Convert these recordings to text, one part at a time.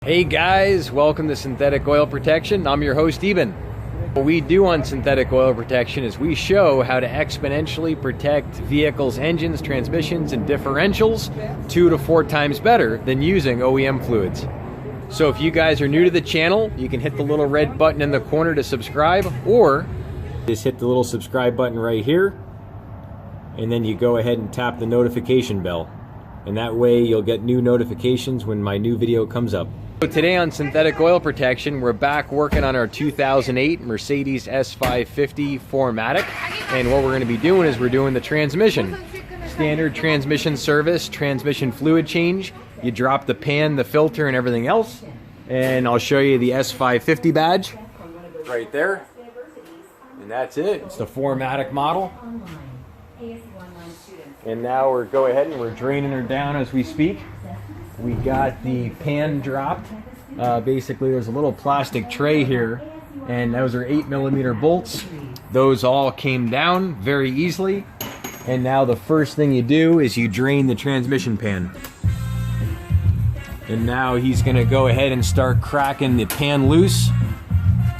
Hey guys, welcome to Synthetic Oil Protection. I'm your host Eben. What we do on Synthetic Oil Protection is we show how to exponentially protect vehicles' engines, transmissions, and differentials 2 to 4 times better than using OEM fluids. So if you guys are new to the channel, you can hit the little red button in the corner to subscribe, or just hit the little subscribe button right here, and then you go ahead and tap the notification bell. And that way you'll get new notifications when my new video comes up. So today on Synthetic Oil Protection, we're back working on our 2008 Mercedes S550 4MATIC. And what we're going to be doing is we're doing the transmission. Standard transmission service, transmission fluid change. You drop the pan, the filter, and everything else. And I'll show you the S550 badge right there. And that's it. It's the 4MATIC model. And now we're go ahead and we're draining her down as we speak. We got the pan dropped. Basically, there's a little plastic tray here, and those are 8mm bolts. Those all came down very easily. And now the first thing you do is you drain the transmission pan. And now he's gonna go ahead and start cracking the pan loose.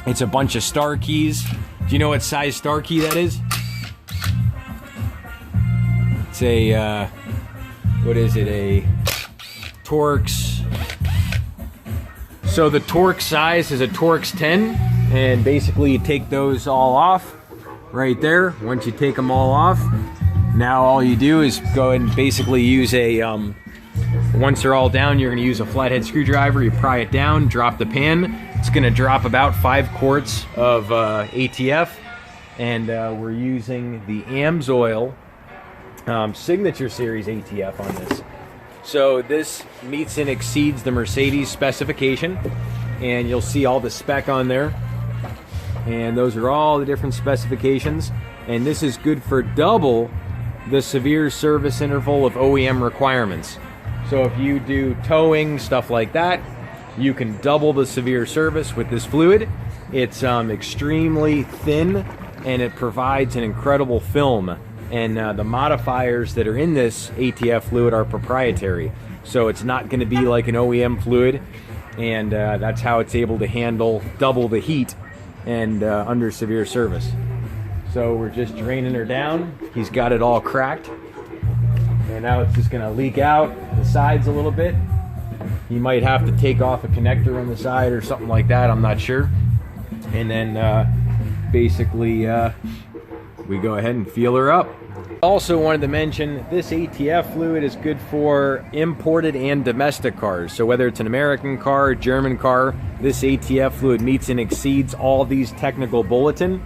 It's a bunch of star keys. Do you know what size star key that is? It's a, what is it, a Torx. So the Torx size is a Torx 10, and basically you take those all off right there. Once you take them all off, now all you do is go and basically use a, once they're all down, you're gonna use a flathead screwdriver, you pry it down, drop the pan. It's gonna drop about 5 quarts of ATF, and we're using the AMSOIL Signature Series ATF on this. So this meets and exceeds the Mercedes specification, and you'll see all the spec on there. And those are all the different specifications. And this is good for double the severe service interval of OEM requirements. So if you do towing, stuff like that, you can double the severe service with this fluid. It's extremely thin, and it provides an incredible film. And the modifiers that are in this ATF fluid are proprietary. So it's not going to be like an OEM fluid, and that's how it's able to handle double the heat and under severe service. So we're just draining her down. He's got it all cracked. And now it's just going to leak out the sides a little bit. You might have to take off a connector on the side or something like that, I'm not sure. And then basically we go ahead and feel her up. Also wanted to mention this ATF fluid is good for imported and domestic cars. So whether it's an American car, German car, this ATF fluid meets and exceeds all these technical bulletin.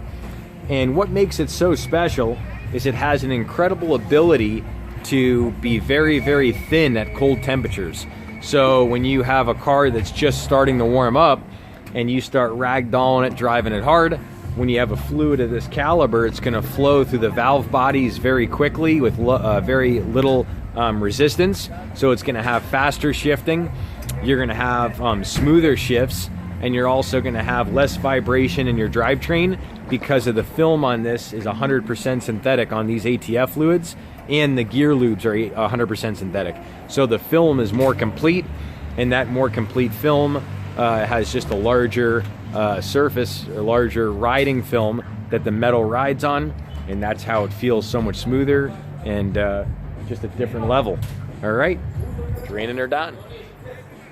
And what makes it so special is it has an incredible ability to be very, very thin at cold temperatures. So when you have a car that's just starting to warm up and you start ragdolling it, driving it hard, when you have a fluid of this caliber, it's going to flow through the valve bodies very quickly with very little resistance. So it's going to have faster shifting. You're going to have smoother shifts, and you're also going to have less vibration in your drivetrain because of the film on this is 100% synthetic on these ATF fluids, and the gear lubes are 100% synthetic. So the film is more complete, and that more complete film has just a larger surface, a larger riding film that the metal rides on, and that's how it feels so much smoother and just a different level. All right, draining her down.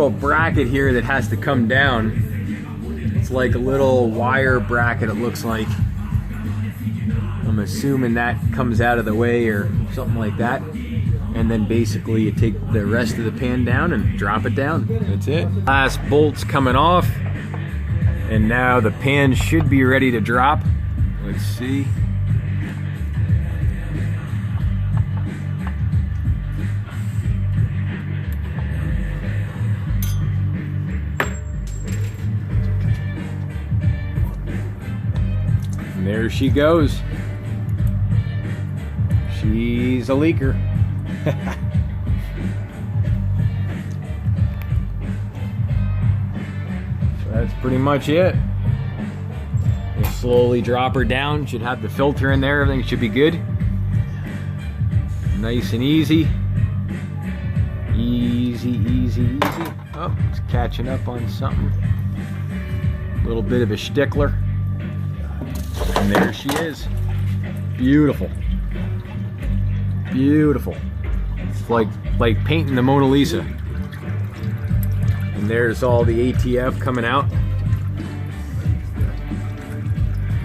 A bracket here that has to come down. It's like a little wire bracket, it looks like. I'm assuming that comes out of the way or something like that. And then basically you take the rest of the pan down and drop it down. That's it. Last bolt's coming off. And now the pan should be ready to drop. Let's see. And there she goes. She's a leaker. That's pretty much it. We'll slowly drop her down. Should have the filter in there. Everything should be good. Nice and easy. Easy, easy, easy. Oh, it's catching up on something. A little bit of a stickler. And there she is. Beautiful. Beautiful. It's like painting the Mona Lisa. And there's all the ATF coming out.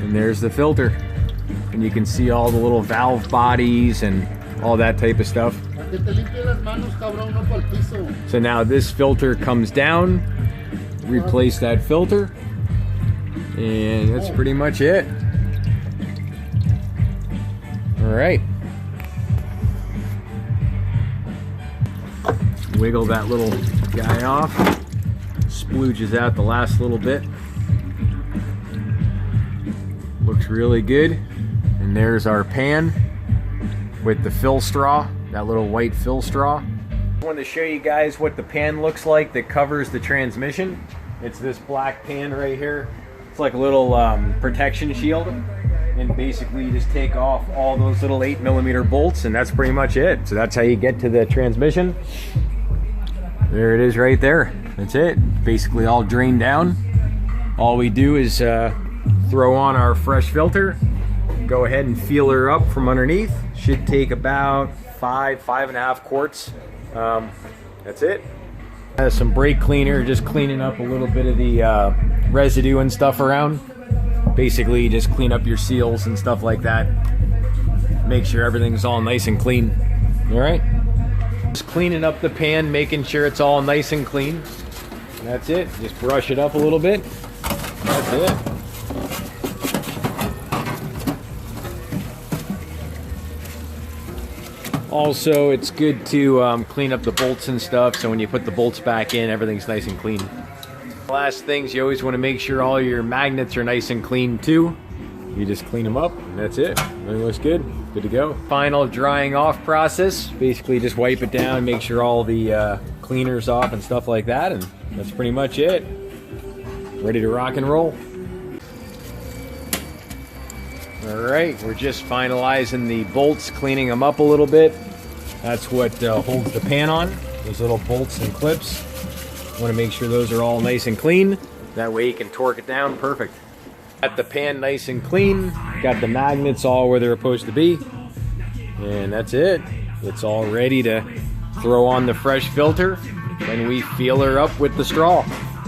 And there's the filter. And you can see all the little valve bodies and all that type of stuff. So now this filter comes down, replace that filter, and that's pretty much it. All right. Wiggle that little guy off, splooges out the last little bit. Looks really good. And there's our pan with the fill straw, that little white fill straw. I wanted to show you guys what the pan looks like that covers the transmission. It's this black pan right here. It's like a little protection shield. And basically you just take off all those little 8mm bolts, and that's pretty much it. So that's how you get to the transmission. There it is right there. That's it. Basically all drained down. All we do is throw on our fresh filter, go ahead and feel her up from underneath. Should take about 5.5 quarts. That's it. Has some brake cleaner, just cleaning up a little bit of the residue and stuff around. Basically just clean up your seals and stuff like that. Make sure everything's all nice and clean. All right. Just cleaning up the pan, making sure it's all nice and clean. That's it. Just brush it up a little bit. That's it. Also, it's good to clean up the bolts and stuff, so when you put the bolts back in, everything's nice and clean. Last things, you always want to make sure all your magnets are nice and clean too. You just clean them up, and that's it. Everything looks good. Good to go. Final drying off process. Basically just wipe it down, make sure all the cleaner's off and stuff like that, and that's pretty much it. Ready to rock and roll. Alright, we're just finalizing the bolts, cleaning them up a little bit. That's what holds the pan on. Those little bolts and clips. Want to make sure those are all nice and clean. That way you can torque it down perfect. Got the pan nice and clean. Got the magnets all where they're supposed to be. And that's it. It's all ready to throw on the fresh filter. Then we feel her up with the straw.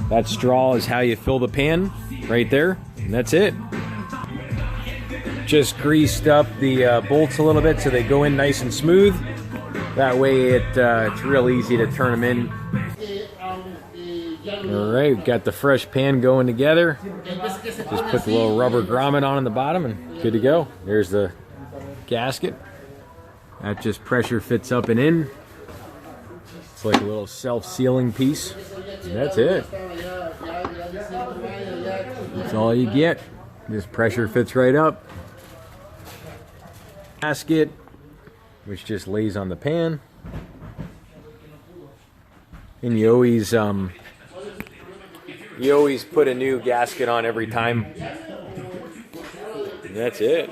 That straw is how you fill the pan right there. And that's it. Just greased up the bolts a little bit so they go in nice and smooth. That way it's real easy to turn them in. Alright, we've got the fresh pan going together. Just put the little rubber grommet on the bottom and good to go. There's the gasket. That just pressure fits up and in. It's like a little self-sealing piece. And that's it. That's all you get. Just pressure fits right up. Gasket, which just lays on the pan. And you always put a new gasket on every time. And that's it.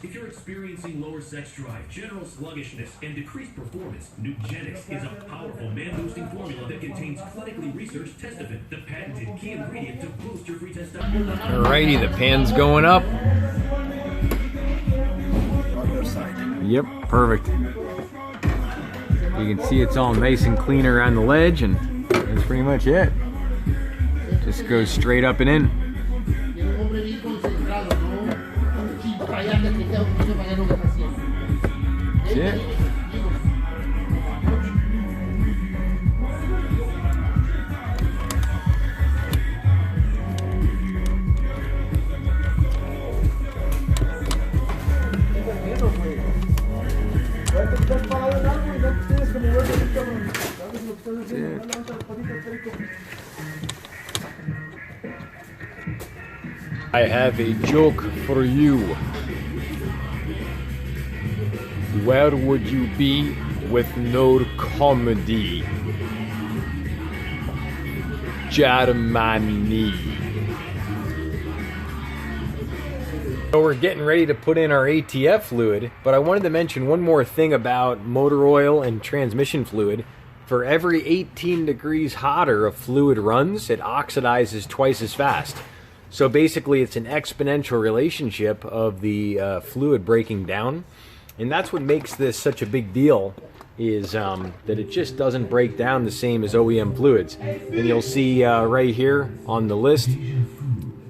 If you're experiencing lower sex drive, general sluggishness, and decreased performance, Nugenics is a powerful man-boosting formula that contains clinically researched Testofen, the patented key ingredient to boost your free testosterone. Alrighty, the pan's going up. Yep, perfect. You can see it's all nice and clean around the ledge, and that's pretty much it. Just goes straight up and in. That's it. I have a joke for you. Where would you be with no comedy? Germany. So we're getting ready to put in our ATF fluid, but I wanted to mention one more thing about motor oil and transmission fluid. for every 18 degrees hotter a fluid runs, it oxidizes twice as fast. So basically it's an exponential relationship of the fluid breaking down. And that's what makes this such a big deal, is that it just doesn't break down the same as OEM fluids. And you'll see right here on the list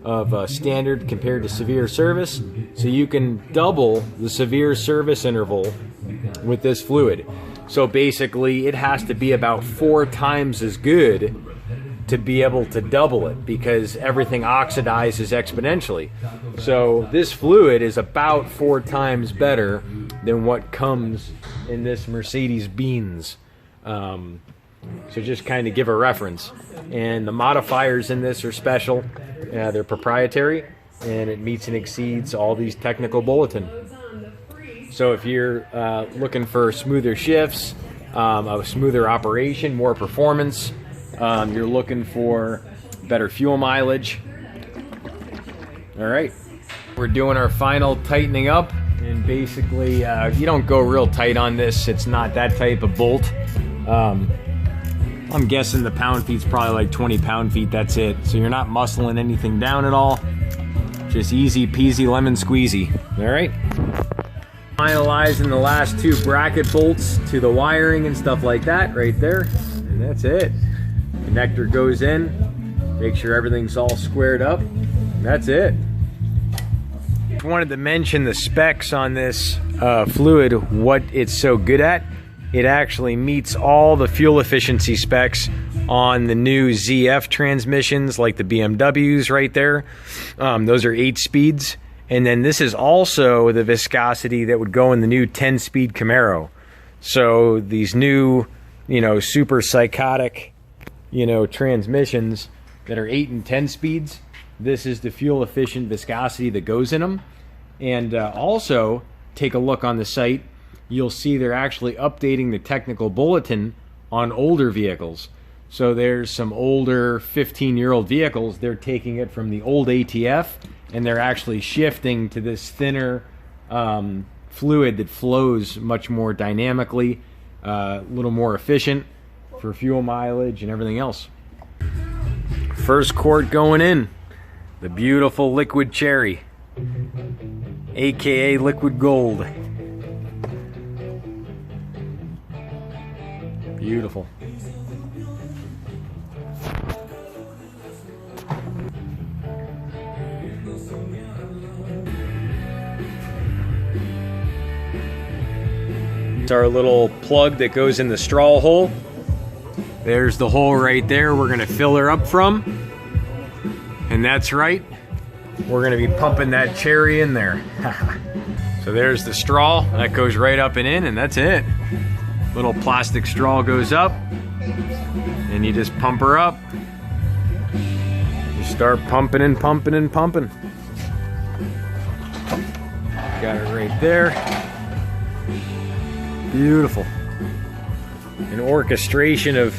of standard compared to severe service. So you can double the severe service interval with this fluid. So basically it has to be about 4 times as good to be able to double it, because everything oxidizes exponentially. So this fluid is about 4 times better than what comes in this Mercedes Benz. So just kind of give a reference. And the modifiers in this are special. They're proprietary, and it meets and exceeds all these technical bulletin. So if you're looking for smoother shifts, a smoother operation, more performance, you're looking for better fuel mileage. All right, we're doing our final tightening up, and basically you don't go real tight on this. It's not that type of bolt. I'm guessing the pound-feet's probably like 20 pound-feet, that's it. So you're not muscling anything down at all. Just easy peasy lemon squeezy. All right. Finalizing the last 2 bracket bolts to the wiring and stuff like that right there. And that's it. Connector goes in. Make sure everything's all squared up. That's it. Just wanted to mention the specs on this fluid, what it's so good at. It actually meets all the fuel efficiency specs on the new ZF transmissions, like the BMWs right there. Those are 8 speeds. And then this is also the viscosity that would go in the new 10-speed Camaro. So these new, super psychotic, transmissions that are 8 and 10 speeds, this is the fuel efficient viscosity that goes in them. And also, take a look on the site. You'll see they're actually updating the technical bulletin on older vehicles. So there's some older 15-year-old vehicles, they're taking it from the old ATF, and they're actually shifting to this thinner fluid that flows much more dynamically, a little more efficient for fuel mileage and everything else. First quart going in, the beautiful liquid cherry, aka liquid gold. Beautiful. It's our little plug that goes in the straw hole. There's the hole right there we're gonna fill her up from. And that's right, we're gonna be pumping that cherry in there. So there's the straw, that goes right up and in, and that's it. Little plastic straw goes up, and you just pump her up. You start pumping and pumping and pumping. Got it right there. Beautiful. An orchestration of...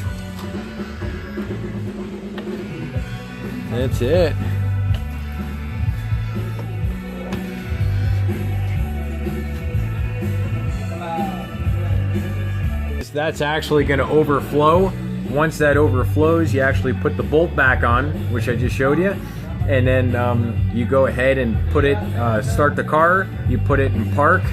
That's it. That's actually going to overflow. Once that overflows, you actually put the bolt back on, which I just showed you, and then you go ahead and put it, start the car, you put it in park,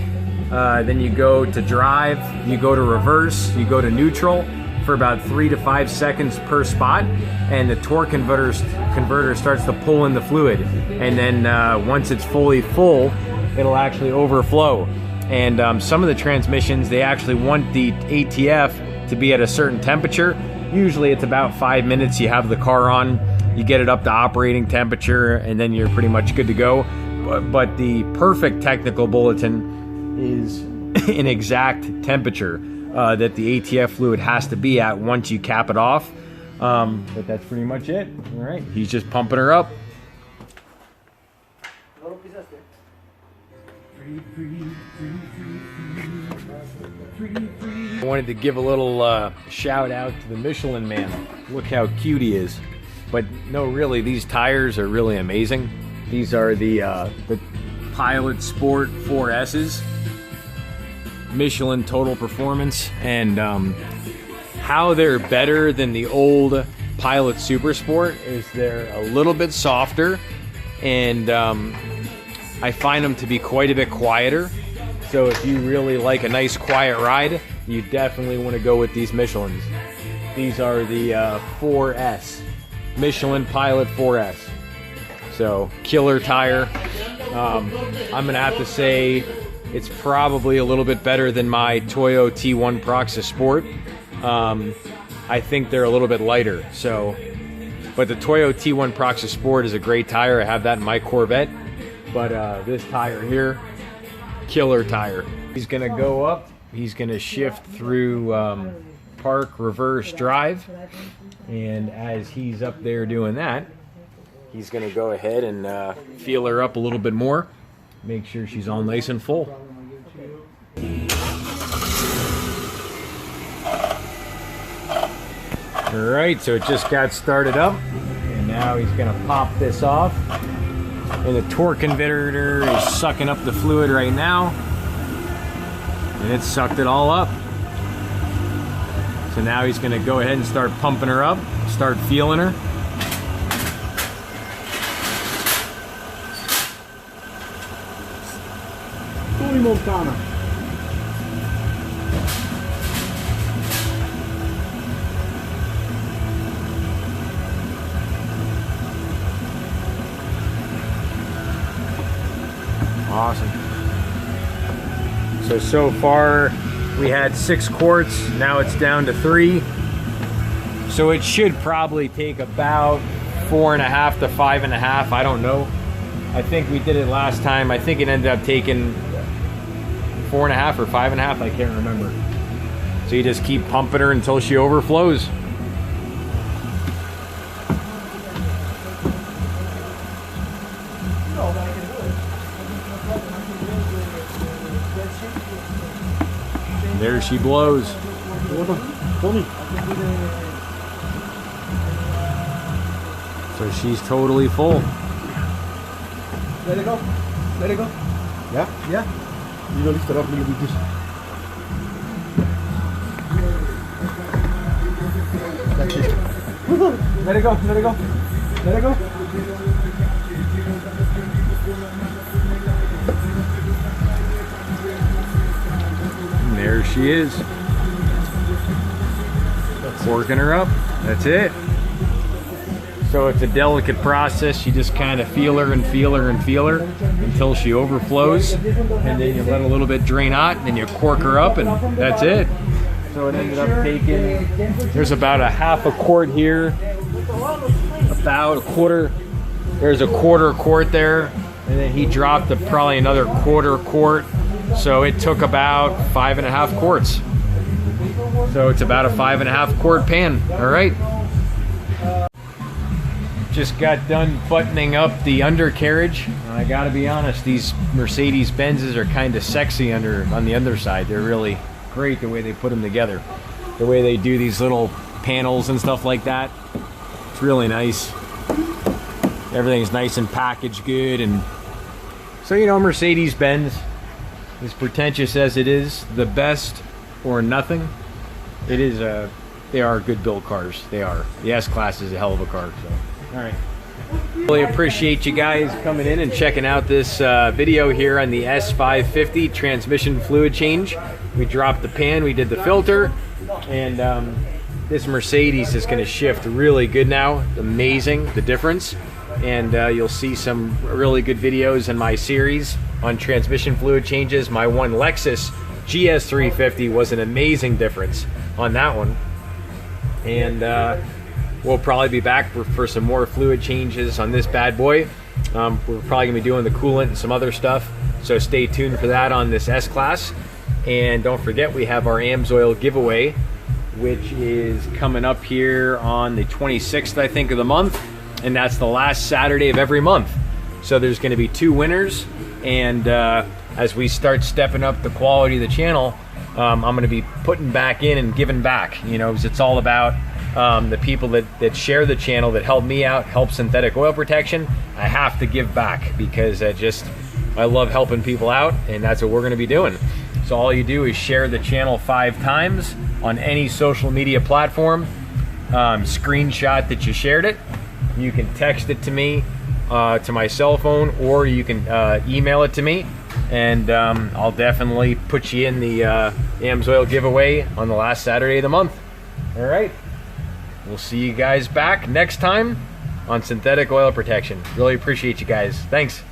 then you go to drive, you go to reverse, you go to neutral for about 3 to 5 seconds per spot, and the torque converter starts to pull in the fluid, and then once it's fully full, it'll actually overflow. And some of the transmissions, they actually want the ATF to be at a certain temperature. Usually it's about 5 minutes you have the car on, you get it up to operating temperature, and then you're pretty much good to go. But the perfect technical bulletin is an exact temperature that the ATF fluid has to be at once you cap it off. But that's pretty much it. All right, he's just pumping her up. I wanted to give a little shout out to the Michelin man. Look how cute he is. But no, really, these tires are really amazing. These are the Pilot Sport 4S's. Michelin Total Performance, and how they're better than the old Pilot Super Sport is they're a little bit softer, and I find them to be quite a bit quieter. So if you really like a nice quiet ride, you definitely want to go with these Michelins. These are the 4S, Michelin Pilot 4S. So killer tire. I'm gonna have to say it's probably a little bit better than my Toyo T1 Proxys Sport. I think they're a little bit lighter. So, but the Toyo T1 Proxys Sport is a great tire. I have that in my Corvette. But this tire here, killer tire. He's gonna go up. He's gonna shift through park, reverse, drive, and as he's up there doing that, he's gonna go ahead and feel her up a little bit more, make sure she's all nice and full. Alright, so it just got started up, and now he's gonna pop this off, and the torque converter is sucking up the fluid right now, and it sucked it all up. So now he's gonna go ahead and start pumping her up, start feeling her. Montana. Awesome. So far we had 6 quarts, now it's down to 3. So it should probably take about 4.5 to 5.5, I don't know. I think we did it last time. I think it ended up taking 4.5 or 5.5, I can't remember. So you just keep pumping her until she overflows. There she blows. So she's totally full. Let it go. Let it go. Yeah? Yeah. You lift it up a little bit. That's it. Let it go. Let it go. Let it go. And there she is. Working her up. That's it. So it's a delicate process. You just kind of feel her and feel her and feel her until she overflows, and then you let a little bit drain out, and then you cork her up, and that's it. So it ended up taking, there's about a half a quart here, about a quarter, there's a quarter quart there, and then he dropped probably another quarter quart. So it took about 5.5 quarts. So it's about a 5.5 quart pan. All right. Just got done buttoning up the undercarriage. I gotta be honest, these Mercedes Benzes are kind of sexy on the underside. They're really great the way they put them together. The way they do these little panels and stuff like that. It's really nice. Everything's nice and packaged good. And so, you know, Mercedes Benz, as pretentious as it is, the best or nothing, it is they are good built cars. They are. The S-Class is a hell of a car. So. All right. Really appreciate you guys coming in and checking out this video here on the S550 transmission fluid change. We dropped the pan, we did the filter, and this Mercedes is going to shift really good now. Amazing, the difference. And you'll see some really good videos in my series on transmission fluid changes. My one Lexus GS350 was an amazing difference on that one. And we'll probably be back for some more fluid changes on this bad boy. We're probably gonna be doing the coolant and some other stuff, so stay tuned for that on this S-Class. And don't forget, we have our AMSOIL giveaway, which is coming up here on the 26th, I think, of the month, and that's the last Saturday of every month. So there's gonna be 2 winners, and as we start stepping up the quality of the channel, I'm gonna be putting back in and giving back, you know, because it's all about the people that share the channel, that help me out, help Synthetic Oil Protection. I have to give back because I love helping people out, and that's what we're going to be doing. So all you do is share the channel 5 times. on any social media platform, screenshot that you shared it. You can text it to me, to my cell phone, or you can email it to me, and I'll definitely put you in the AMSOIL giveaway on the last Saturday of the month. All right, we'll see you guys back next time on synthetic oil protection. Really appreciate you guys. Thanks.